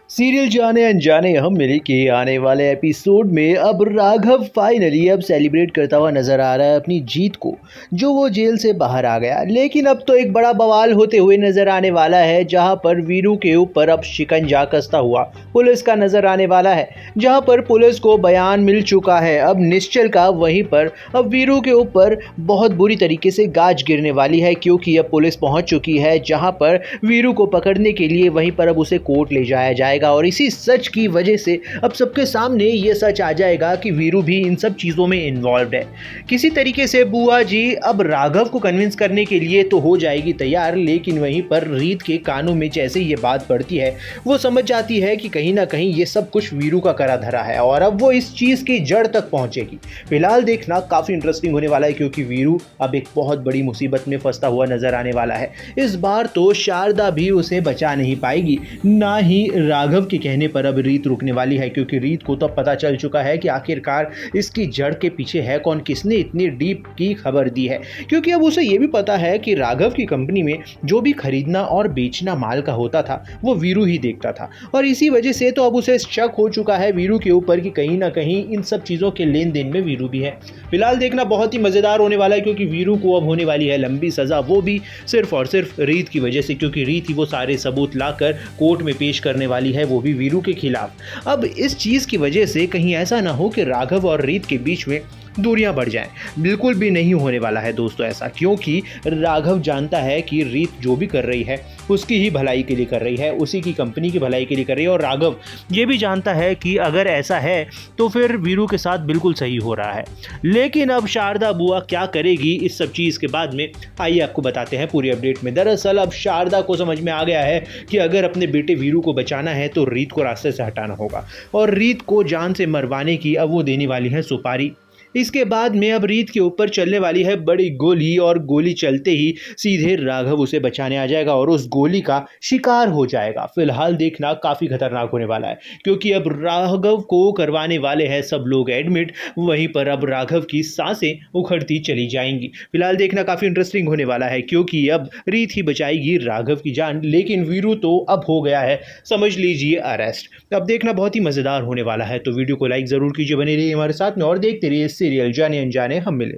Serial जाने अनजाने हम मिले के आने वाले एपिसोड में अब राघव फाइनली अब सेलिब्रेट करता हुआ नजर आ रहा है अपनी जीत को, जो वो जेल से बाहर आ गया। लेकिन अब तो एक बड़ा बवाल होते हुए नजर आने वाला है, जहां पर वीरू के ऊपर अब शिकंजा कसता हुआ पुलिस का नजर आने वाला है। जहां पर पुलिस को बयान मिल चुका है अब निश्चल का, वहीं पर अब वीरू के ऊपर बहुत बुरी तरीके से गाज गिरने वाली है, क्योंकि अब पुलिस पहुंच चुकी है जहां पर वीरू को पकड़ने के लिए वहीं पर अब उसे कोर्ट ले जाया जाएगा। और इसी सच की वजह से अब सबके सामने ये सच आ जाएगा कि वीरू भी इन सब चीज़ों में इन्वॉल्व है। किसी तरीके से बुआ जी अब राघव को कन्विंस करने के लिए तो हो जाएगी तैयार, लेकिन वहीं पर रीत के कानों में जैसे ये बात पड़ती है वो समझ जाती है कि कहीं ना कहीं ये सब कुछ वीरू का करा धरा है और अब वो इस चीज़ की जड़ तक पहुंचेगी। फिलहाल देखना काफ़ी इंटरेस्टिंग होने वाला है, क्योंकि वीरू अब एक बहुत बड़ी मुसीबत में फंसता हुआ नजर आने वाला है। इस बार तो शारदा भी उसे बचा नहीं पाएगी, ना ही राघव के कहने पर अब रीत रुकने वाली है, क्योंकि रीत को तो पता चल चुका है कि आखिरकार इसकी जड़ के पीछे है कौन, किसने इतनी डीप की खबर दी है। क्योंकि अब उसे यह भी पता है कि राघव की कंपनी में जो भी खरीदना और बेचना माल का होता था वो वीरू ही देखता था, और इसी वजह से तो अब उसे शक हो चुका है वीरू के ऊपर कि कहीं ना कहीं इन सब चीज़ों के लेन देन में वीरू भी है। फिलहाल देखना बहुत ही मज़ेदार होने वाला है, क्योंकि वीरू को अब होने वाली है लंबी सज़ा, वो भी सिर्फ और सिर्फ रीत की वजह से, क्योंकि रीत ही वो सारे सबूत लाकर कोर्ट में पेश करने वाली है, वो भी वीरू के खिलाफ। अब इस चीज़ की वजह से कहीं ऐसा ना हो कि राघव और रीत के बीच में दूरियां बढ़ जाएं। बिल्कुल भी नहीं होने वाला है दोस्तों ऐसा, क्योंकि राघव जानता है कि रीत जो भी कर रही है उसकी ही भलाई के लिए कर रही है, उसी की कंपनी की भलाई के लिए कर रही है। और राघव ये भी जानता है कि अगर ऐसा है तो फिर वीरू के साथ बिल्कुल सही हो रहा है। लेकिन अब शारदा बुआ क्या करेगी इस सब चीज़ के बाद में, आइए आपको बताते हैं पूरी अपडेट में। दरअसल अब शारदा को समझ में आ गया है कि अगर अपने बेटे वीरू को बचाना है तो रीत को रास्ते से हटाना होगा, और रीत को जान से मरवाने की अब वो देने वाली है सुपारी। इसके बाद में अब रीत के ऊपर चलने वाली है बड़ी गोली, और गोली चलते ही सीधे राघव उसे बचाने आ जाएगा और उस गोली का शिकार हो जाएगा। फिलहाल देखना काफ़ी खतरनाक होने वाला है, क्योंकि अब राघव को करवाने वाले हैं सब लोग एडमिट, वहीं पर अब राघव की सांसें उखड़ती चली जाएंगी। फिलहाल देखना काफ़ी इंटरेस्टिंग होने वाला है, क्योंकि अब रीत ही बचाएगी राघव की जान, लेकिन वीरू तो अब हो गया है समझ लीजिए अरेस्ट। अब देखना बहुत ही मज़ेदार होने वाला है, तो वीडियो को लाइक ज़रूर कीजिए, बने रहिए हमारे साथ में और देखते रहिए सीरियल जाने अनजाने हम मिले।